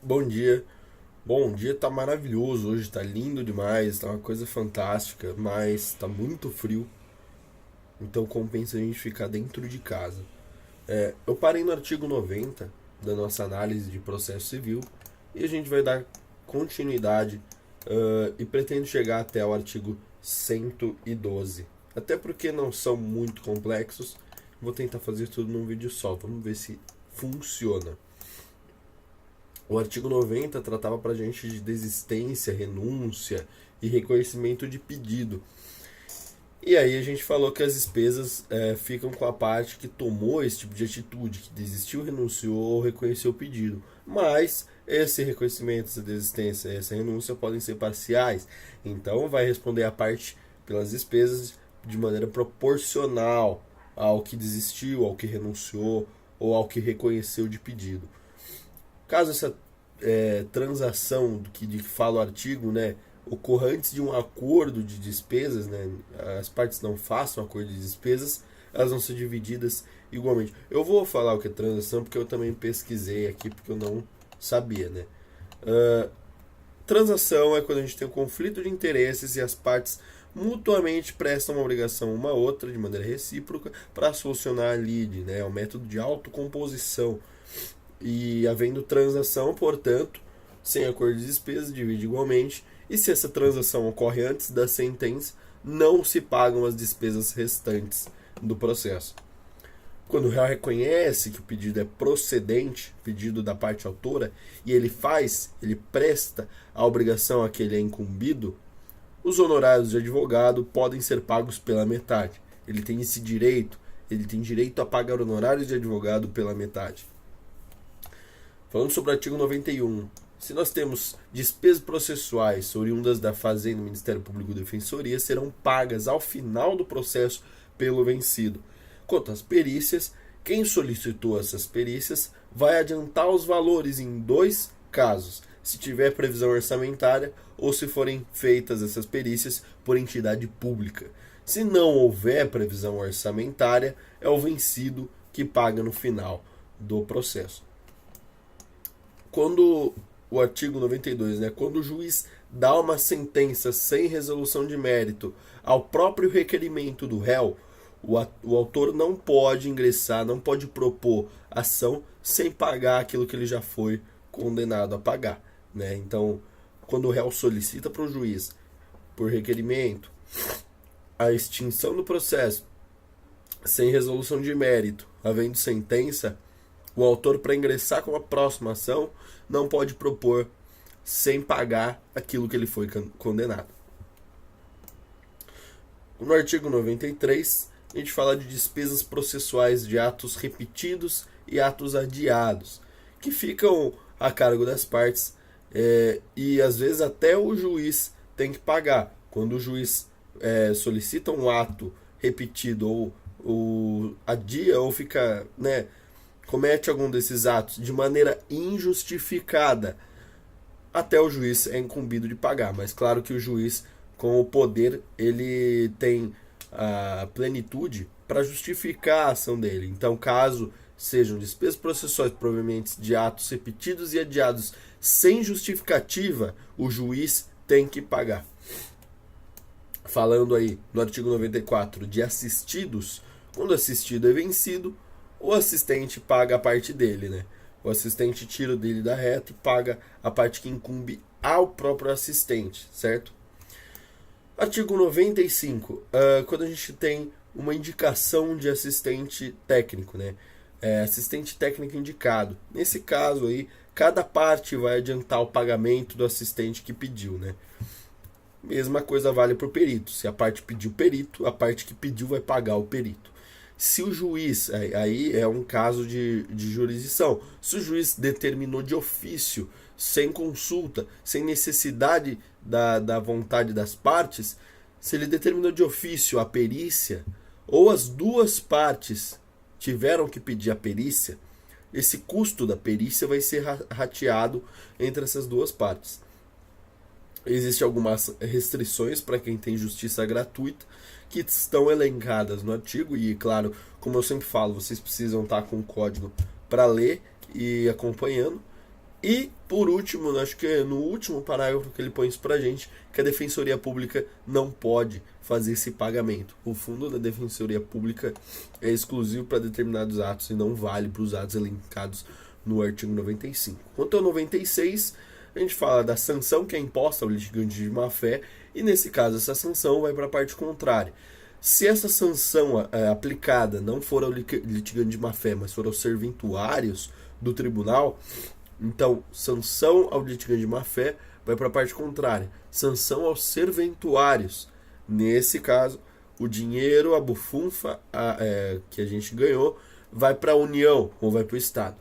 Bom dia. Bom, o dia tá maravilhoso hoje, tá lindo demais, tá uma coisa fantástica, mas tá muito frio, então compensa a gente ficar dentro de casa. Eu parei no artigo 90 da nossa análise de processo civil e a gente vai dar continuidade e pretendo chegar até o artigo 112. Até porque não são muito complexos, vou tentar fazer tudo num vídeo só, vamos ver se funciona. O artigo 90 tratava para a gente de desistência, renúncia e reconhecimento de pedido. E aí a gente falou que as despesas ficam com a parte que tomou esse tipo de atitude, que desistiu, renunciou ou reconheceu o pedido. Mas esse reconhecimento, essa desistência, essa renúncia podem ser parciais. Então vai responder a parte pelas despesas de maneira proporcional ao que desistiu, ao que renunciou ou ao que reconheceu de pedido. Caso essa transação de que fala o artigo, né, ocorra antes de um acordo de despesas, né, as partes não façam acordo de despesas, elas vão ser divididas igualmente. Eu vou falar o que é transação porque eu também pesquisei aqui porque eu não sabia, né? Uh, Transação é quando a gente tem um conflito de interesses e as partes mutuamente prestam uma obrigação uma a outra de maneira recíproca para solucionar a lide, né? É um método de autocomposição. E havendo transação, portanto, sem acordo de despesas, divide igualmente. E se essa transação ocorre antes da sentença, não se pagam as despesas restantes do processo. Quando o réu reconhece que o pedido é procedente, pedido da parte autora, e ele presta a obrigação a que ele é incumbido, os honorários de advogado podem ser pagos pela metade. Ele tem esse direito, ele tem direito a pagar honorários de advogado pela metade. Falando sobre o artigo 91, se nós temos despesas processuais oriundas da Fazenda, Ministério Público e Defensoria, serão pagas ao final do processo pelo vencido. Quanto às perícias, quem solicitou essas perícias vai adiantar os valores em dois casos: se tiver previsão orçamentária ou se forem feitas essas perícias por entidade pública. Se não houver previsão orçamentária, é o vencido que paga no final do processo. Quando o artigo 92, né, quando o juiz dá uma sentença sem resolução de mérito ao próprio requerimento do réu, o autor não pode ingressar, não pode propor ação sem pagar aquilo que ele já foi condenado a pagar, né? Então, quando o réu solicita para o juiz, por requerimento, a extinção do processo sem resolução de mérito, havendo sentença, o autor, para ingressar com a próxima ação, não pode propor sem pagar aquilo que ele foi condenado. No artigo 93, a gente fala de despesas processuais de atos repetidos e atos adiados, que ficam a cargo das partes e às vezes até o juiz tem que pagar. Quando o juiz solicita um ato repetido ou adia ou fica, né, comete algum desses atos de maneira injustificada, até o juiz é incumbido de pagar. Mas claro que o juiz, com o poder, ele tem a plenitude para justificar a ação dele. Então, caso sejam despesas processuais provenientes de atos repetidos e adiados sem justificativa, o juiz tem que pagar. Falando aí no artigo 94 de assistidos, quando o assistido é vencido, o assistente paga a parte dele, né? O assistente tira o dele da reta e paga a parte que incumbe ao próprio assistente, certo? Artigo 95, quando a gente tem uma indicação de assistente técnico, né? Assistente técnico indicado. Nesse caso aí, cada parte vai adiantar o pagamento do assistente que pediu, né? Mesma coisa vale para o perito. Se a parte pediu perito, a parte que pediu vai pagar o perito. Se o juiz, aí é um caso de jurisdição, se o juiz determinou de ofício, sem consulta, sem necessidade da vontade das partes, se ele determinou de ofício a perícia, ou as duas partes tiveram que pedir a perícia, esse custo da perícia vai ser rateado entre essas duas partes. Existem algumas restrições para quem tem justiça gratuita, que estão elencadas no artigo, e claro, como eu sempre falo, vocês precisam estar com o código para ler e acompanhando. E, por último, acho que é no último parágrafo que ele põe isso pra gente, que a Defensoria Pública não pode fazer esse pagamento. O fundo da Defensoria Pública é exclusivo para determinados atos e não vale para os atos elencados no artigo 95. Quanto ao 96, a gente fala da sanção que é imposta ao litigante de má-fé, e nesse caso essa sanção vai para a parte contrária. Se essa sanção aplicada não for ao litigante de má-fé, mas for aos serventuários do tribunal, então sanção ao litigante de má-fé vai para a parte contrária. Sanção aos serventuários. Nesse caso, o dinheiro, a bufunfa que a gente ganhou, vai para a União ou vai para o Estado.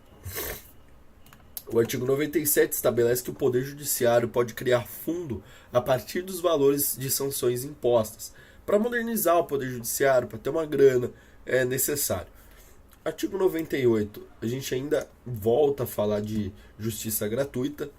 O artigo 97 estabelece que o Poder Judiciário pode criar fundo a partir dos valores de sanções impostas. Para modernizar o Poder Judiciário, para ter uma grana, é necessário. Artigo 98, a gente ainda volta a falar de justiça gratuita,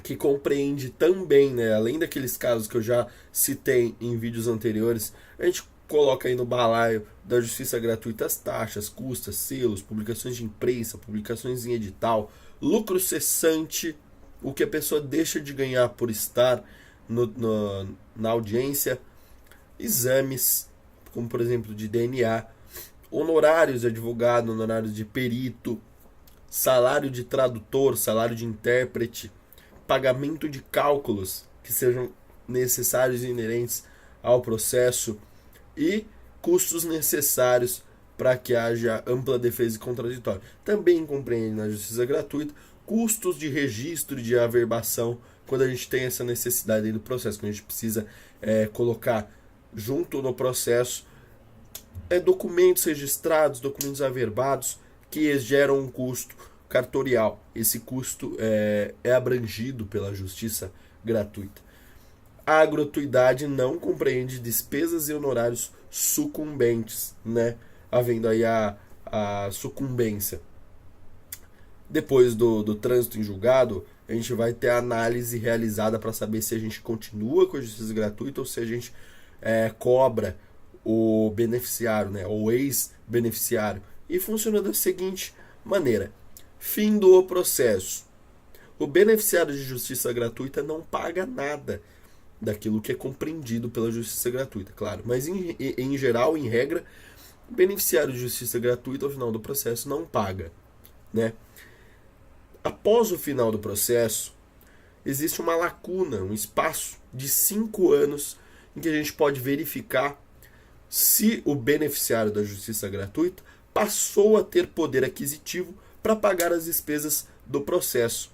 que compreende também, né, além daqueles casos que eu já citei em vídeos anteriores, a gente coloca aí no balaio da justiça gratuita as taxas, custas, selos, publicações de imprensa, publicações em edital, lucro cessante, o que a pessoa deixa de ganhar por estar na audiência, exames, como por exemplo de DNA, honorários de advogado, honorários de perito, salário de tradutor, salário de intérprete, pagamento de cálculos que sejam necessários e inerentes ao processo e custos necessários para que haja ampla defesa e contraditório. Também compreende na justiça gratuita custos de registro e de averbação quando a gente tem essa necessidade do processo, quando a gente precisa colocar junto no processo documentos registrados, documentos averbados que geram um custo cartorial. Esse custo é abrangido pela justiça gratuita. A gratuidade não compreende despesas e honorários sucumbentes, né? Havendo aí a sucumbência. Depois do trânsito em julgado, a gente vai ter a análise realizada para saber se a gente continua com a justiça gratuita ou se a gente cobra o beneficiário, né? O ex-beneficiário. E funciona da seguinte maneira. Fim do processo. O beneficiário de justiça gratuita não paga nada daquilo que é compreendido pela justiça gratuita, claro. Mas em geral, em regra, o beneficiário de justiça gratuita ao final do processo não paga, né? Após o final do processo, existe uma lacuna, um espaço de 5 anos em que a gente pode verificar se o beneficiário da justiça gratuita passou a ter poder aquisitivo para pagar as despesas do processo.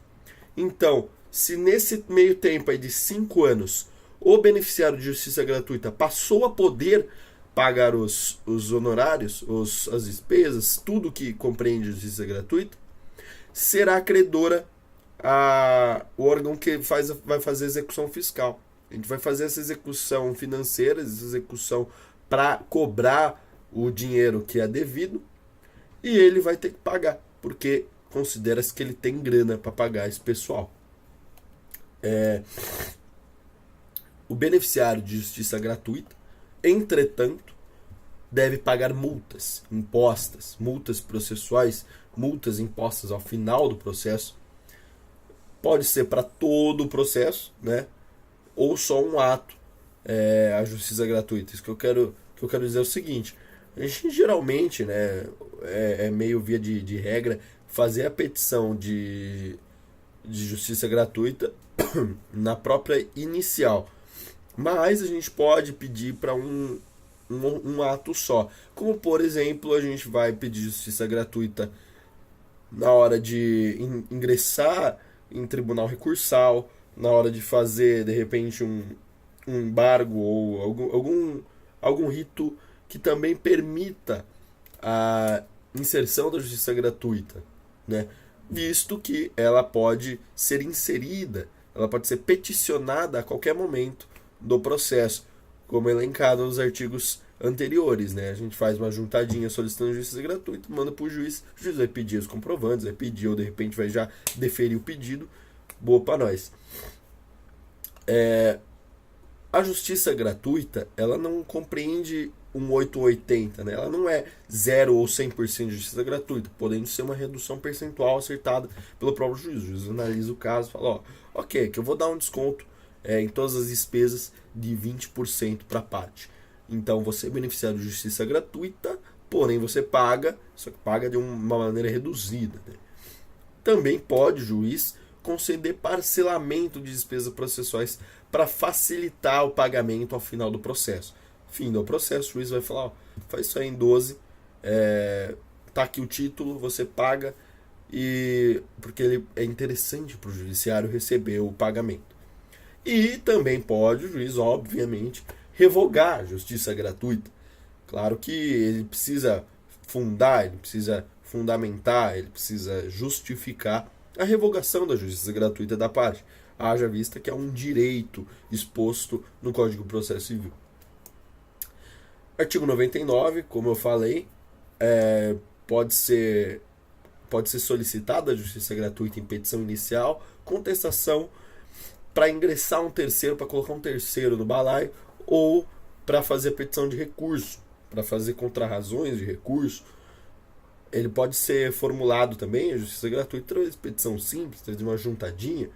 Então, se nesse meio tempo aí de 5 anos o beneficiário de justiça gratuita passou a poder pagar os honorários, as despesas, tudo que compreende justiça gratuita, será credora o órgão que vai fazer a execução fiscal. A gente vai fazer essa execução financeira, essa execução para cobrar o dinheiro que é devido, e ele vai ter que pagar, porque considera-se que ele tem grana para pagar esse pessoal. O beneficiário de justiça gratuita, entretanto, deve pagar multas impostas, multas processuais, multas impostas ao final do processo. Pode ser para todo o processo, né? Ou só um ato, a justiça gratuita. Isso que eu quero dizer é o seguinte: a gente geralmente, né, é meio via de regra, fazer a petição de justiça gratuita na própria inicial. Mas a gente pode pedir para um ato só. Como, por exemplo, a gente vai pedir justiça gratuita na hora de ingressar em tribunal recursal, na hora de fazer, de repente, um embargo ou algum rito que também permita a inserção da justiça gratuita, né? Visto que ela pode ser inserida, ela pode ser peticionada a qualquer momento do processo, como elencado nos artigos anteriores, né? A gente faz uma juntadinha solicitando justiça gratuita, manda para o juiz vai pedir os comprovantes, vai pedir ou de repente vai já deferir o pedido. Boa para nós. A justiça gratuita, ela não compreende um 880, né? Ela não é 0 ou 100% de justiça gratuita, podendo ser uma redução percentual acertada pelo próprio juiz. O juiz analisa o caso e fala, ó, ok, que eu vou dar um desconto em todas as despesas de 20% para a parte. Então você é beneficiário de justiça gratuita, porém você paga, só que paga de uma maneira reduzida, né? Também pode o juiz conceder parcelamento de despesas processuais para facilitar o pagamento ao final do processo. Fim do processo, o juiz vai falar, ó, faz isso aí em 12, tá aqui o título, você paga, e porque é interessante para o judiciário receber o pagamento. E também pode o juiz, obviamente, revogar a justiça gratuita. Claro que ele precisa fundar, ele precisa fundamentar, ele precisa justificar a revogação da justiça gratuita da parte, haja vista que é um direito exposto no Código de Processo Civil. Artigo 99, como eu falei, pode ser solicitada a justiça gratuita em petição inicial, contestação para ingressar um terceiro, para colocar um terceiro no balaio, ou para fazer petição de recurso, para fazer contrarrazões de recurso. Ele pode ser formulado também, a justiça gratuita, através de petição simples, através de uma juntadinha.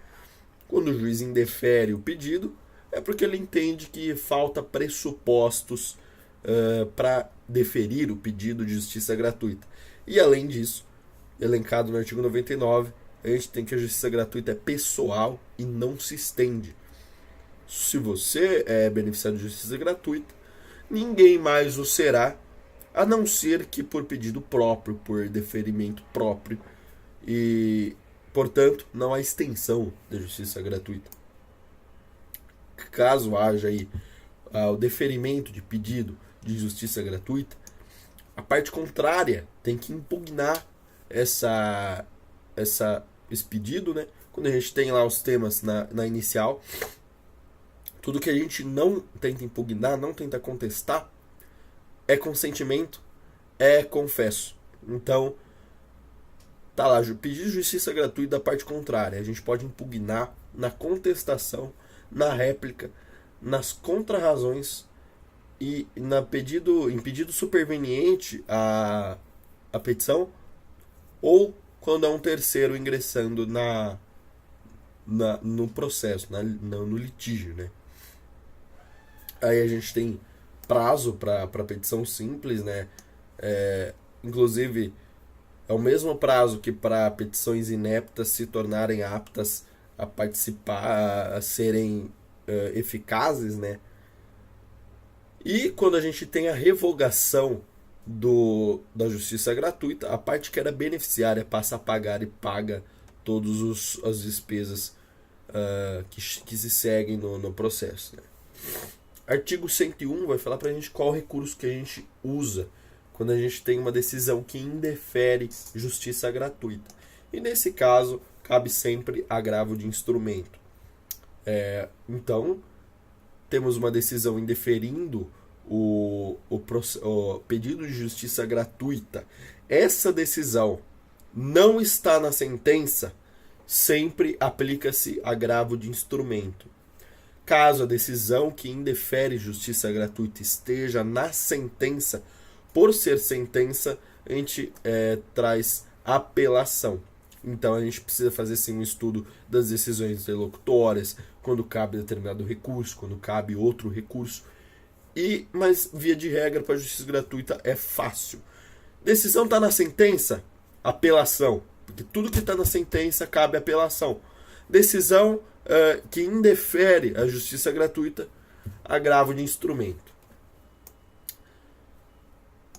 Quando o juiz indefere o pedido, é porque ele entende que falta pressupostos para deferir o pedido de justiça gratuita. E além disso, elencado no artigo 99, a gente tem que a justiça gratuita é pessoal e não se estende. Se você é beneficiário de justiça gratuita, ninguém mais o será, a não ser que por pedido próprio, por deferimento próprio, e, portanto, não há extensão da justiça gratuita. Caso haja aí o deferimento de pedido de justiça gratuita, a parte contrária tem que impugnar esse pedido, né? Quando a gente tem lá os temas na inicial, tudo que a gente não tenta impugnar, não tenta contestar, é consentimento, é confesso. Então, tá lá, pedido de justiça gratuita da parte contrária. A gente pode impugnar na contestação, na réplica, nas contrarrazões e em pedido superveniente à petição, ou quando é um terceiro ingressando no processo, no litígio, né? Aí a gente tem prazo para petição simples, né? Inclusive, é o mesmo prazo que para petições ineptas se tornarem aptas a participar, a serem eficazes, né? E quando a gente tem a revogação da justiça gratuita, a parte que era beneficiária passa a pagar e paga todas as despesas que se seguem no processo, né? Artigo 101 vai falar pra gente qual recurso que a gente usa quando a gente tem uma decisão que indefere justiça gratuita. E nesse caso, cabe sempre agravo de instrumento. Então, temos uma decisão indeferindo o pedido de justiça gratuita. Essa decisão não está na sentença, sempre aplica-se agravo de instrumento. Caso a decisão que indefere justiça gratuita esteja na sentença, por ser sentença, a gente traz apelação. Então a gente precisa fazer sim um estudo das decisões interlocutórias, quando cabe determinado recurso, quando cabe outro recurso. Mas via de regra, para a justiça gratuita é fácil. Decisão está na sentença, apelação. Porque tudo que está na sentença cabe apelação. Decisão que indefere a justiça gratuita, agravo de instrumento.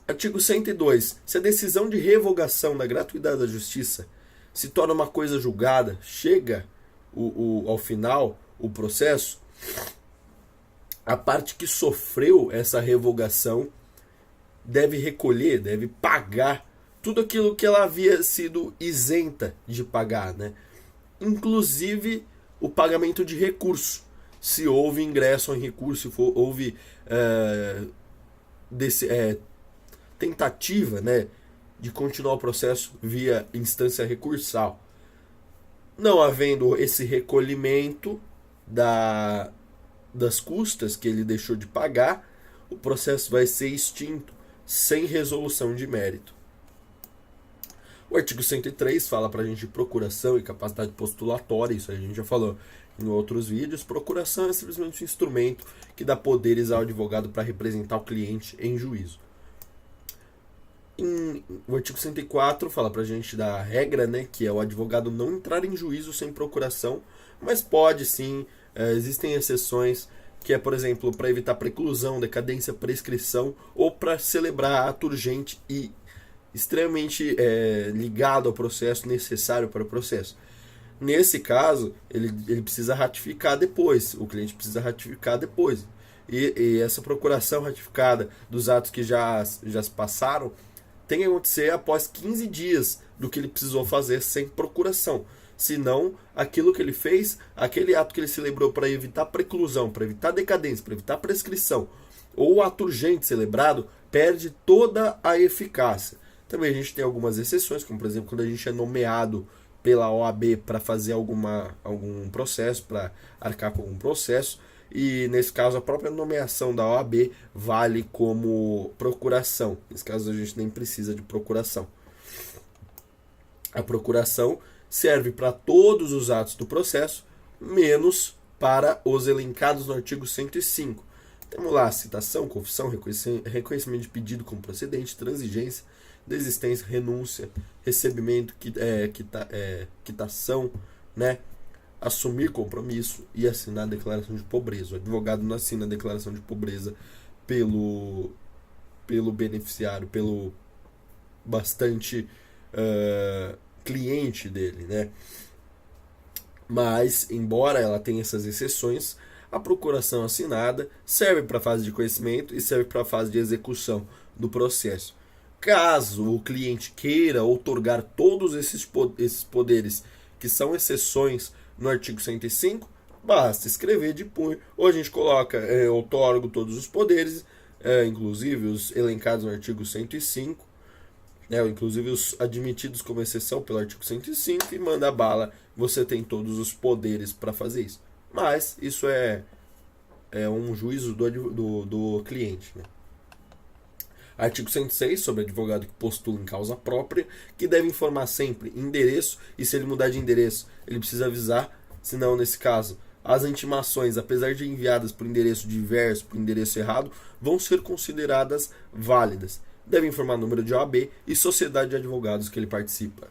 Artigo 102. Se a decisão de revogação da gratuidade da justiça se torna uma coisa julgada, chega ao final o processo, a parte que sofreu essa revogação deve recolher, deve pagar tudo aquilo que ela havia sido isenta de pagar, né? Inclusive o pagamento de recurso, se houve ingresso em recurso, se houve tentativa, né, de continuar o processo via instância recursal. Não havendo esse recolhimento das custas que ele deixou de pagar, o processo vai ser extinto, sem resolução de mérito. O artigo 103 fala para a gente de procuração e capacidade postulatória, isso a gente já falou em outros vídeos. Procuração é simplesmente um instrumento que dá poderes ao advogado para representar o cliente em juízo. O artigo 104 fala para a gente da regra, né, que é o advogado não entrar em juízo sem procuração, mas pode sim, existem exceções, que é, por exemplo, para evitar preclusão, decadência, prescrição, ou para celebrar ato urgente e extremamente ligado ao processo, necessário para o processo. Nesse caso, ele precisa ratificar depois, o cliente precisa ratificar depois. E essa procuração ratificada dos atos que já se passaram tem que acontecer após 15 dias do que ele precisou fazer sem procuração. Senão, aquilo que ele fez, aquele ato que ele celebrou para evitar preclusão, para evitar decadência, para evitar prescrição, ou o ato urgente celebrado, perde toda a eficácia. Também a gente tem algumas exceções, como por exemplo, quando a gente é nomeado pela OAB para fazer algum processo, para arcar com algum processo, e nesse caso a própria nomeação da OAB vale como procuração. Nesse caso a gente nem precisa de procuração. A procuração serve para todos os atos do processo, menos para os elencados no artigo 105. Temos lá citação, confissão, reconhecimento de pedido como procedente, transigência, desistência, renúncia, recebimento, quitação, né? Assumir compromisso e assinar a declaração de pobreza. O advogado não assina a declaração de pobreza pelo beneficiário, pelo bastante cliente dele, né? Mas, embora ela tenha essas exceções, a procuração assinada serve para a fase de conhecimento e serve para a fase de execução do processo. Caso o cliente queira outorgar todos esses poderes, que são exceções no artigo 105, basta escrever de punho, ou a gente coloca outorgo todos os poderes, inclusive os elencados no artigo 105, inclusive os admitidos como exceção pelo artigo 105, e manda bala, você tem todos os poderes para fazer isso. Mas isso é um juízo do cliente, né? Artigo 106, sobre advogado que postula em causa própria, que deve informar sempre endereço, e se ele mudar de endereço, ele precisa avisar, senão, nesse caso, as intimações, apesar de enviadas por endereço diverso, por endereço errado, vão ser consideradas válidas. Deve informar número de OAB e sociedade de advogados que ele participa.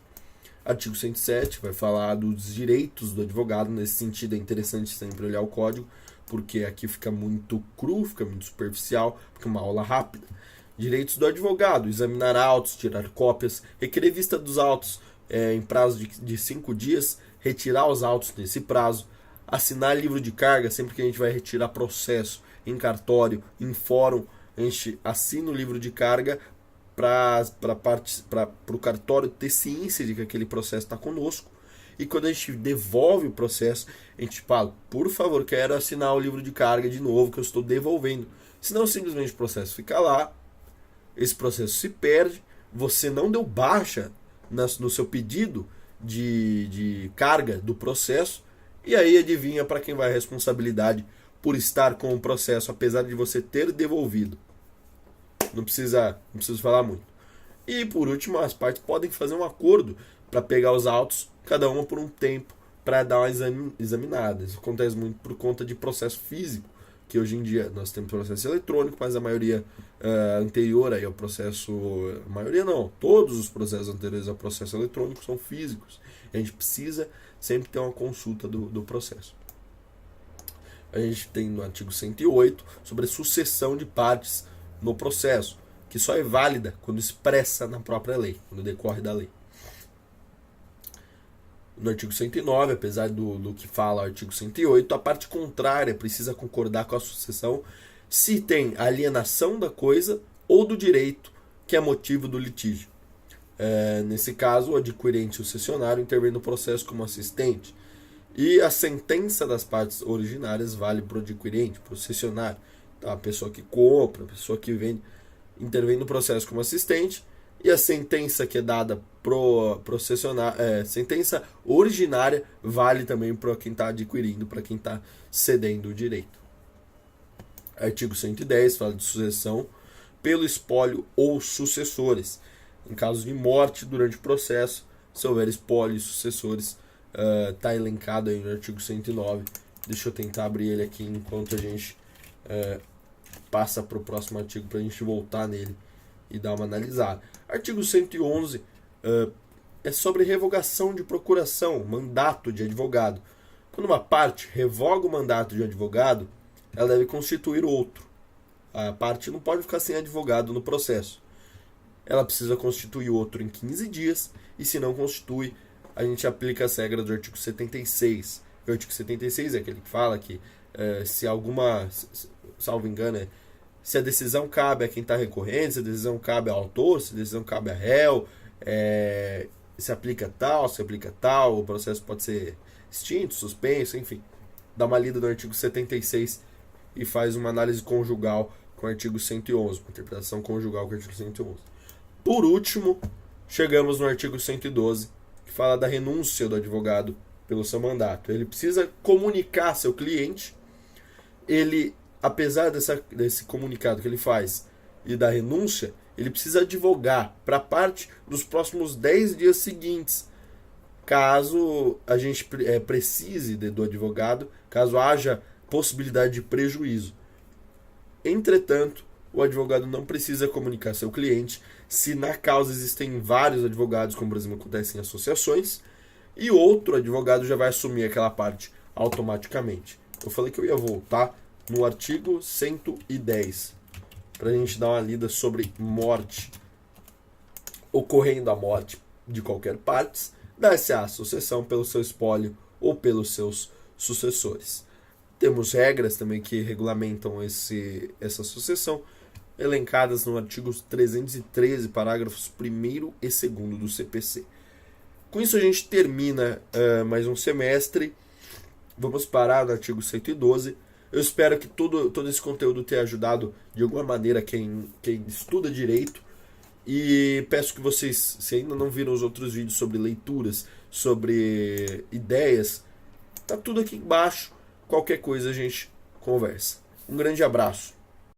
Artigo 107 vai falar dos direitos do advogado. Nesse sentido, é interessante sempre olhar o código, porque aqui fica muito cru, fica muito superficial, porque é uma aula rápida. Direitos do advogado: examinar autos, tirar cópias, requerer vista dos autos em prazo de 5 dias, retirar os autos nesse prazo, assinar livro de carga sempre que a gente vai retirar processo em cartório, em fórum, a gente assina o livro de carga para o cartório ter ciência de que aquele processo está conosco. E quando a gente devolve o processo, a gente fala: por favor, quero assinar o livro de carga de novo, que eu estou devolvendo. Senão simplesmente o processo fica lá, esse processo se perde, você não deu baixa no seu pedido de carga do processo, e aí adivinha para quem vai a responsabilidade por estar com o processo, apesar de você ter devolvido. Não preciso falar muito. E por último, as partes podem fazer um acordo para pegar os autos, cada uma por um tempo, para dar uma examinada. Isso acontece muito por conta de processo físico, que hoje em dia nós temos processo eletrônico, mas a maioria anterior aí ao processo... A maioria não, todos os processos anteriores ao processo eletrônico são físicos. A gente precisa sempre ter uma consulta do processo. A gente tem no artigo 108 sobre a sucessão de partes no processo, que só é válida quando expressa na própria lei, quando decorre da lei. No artigo 109, apesar do que fala o artigo 108, a parte contrária precisa concordar com a sucessão se tem alienação da coisa ou do direito que é motivo do litígio. Nesse caso, o adquirente e o cessionário intervêm no processo como assistente, e a sentença das partes originárias vale para o adquirente, para o cessionário. Então, a pessoa que compra, a pessoa que vende, intervém no processo como assistente, e a sentença que é dada pro cessionário, sentença originária, vale também para quem está adquirindo, para quem está cedendo o direito. Artigo 110 fala de sucessão pelo espólio ou sucessores. Em caso de morte durante o processo, se houver espólio e sucessores, está elencado aí no artigo 109. Deixa eu tentar abrir ele aqui enquanto a gente passa para o próximo artigo, para a gente voltar nele e dar uma analisada. Artigo 111 é sobre revogação de procuração, mandato de advogado. Quando uma parte revoga o mandato de advogado, ela deve constituir outro. A parte não pode ficar sem advogado no processo. Ela precisa constituir outro em 15 dias, e se não constitui, a gente aplica as regras do artigo 76. O artigo 76 é aquele que fala que se alguma, salvo engano, se a decisão cabe a quem está recorrendo, se a decisão cabe ao autor, se a decisão cabe a réu, se aplica tal, o processo pode ser extinto, suspenso, enfim. Dá uma lida no artigo 76 e faz uma análise conjugal com o artigo 111, uma interpretação conjugal com o artigo 111. Por último, chegamos no artigo 112, que fala da renúncia do advogado pelo seu mandato. Ele precisa comunicar seu cliente, ele, apesar desse comunicado que ele faz e da renúncia, ele precisa advogar para a parte nos próximos 10 dias seguintes, caso a gente precise do advogado, caso haja possibilidade de prejuízo. Entretanto, o advogado não precisa comunicar seu cliente se na causa existem vários advogados, como por exemplo acontece em associações, e outro advogado já vai assumir aquela parte automaticamente. Eu falei que eu ia voltar no artigo 110 para a gente dar uma lida sobre morte. Ocorrendo a morte de qualquer parte, dá-se a sucessão pelo seu espólio ou pelos seus sucessores. Temos regras também que regulamentam essa sucessão, elencadas no artigo 313, parágrafos 1º e 2º do CPC. Com isso a gente termina mais um semestre. Vamos parar no artigo 112. Eu espero que todo esse conteúdo tenha ajudado de alguma maneira quem estuda direito. E peço que vocês, se ainda não viram os outros vídeos sobre leituras, sobre ideias, tá tudo aqui embaixo. Qualquer coisa a gente conversa. Um grande abraço.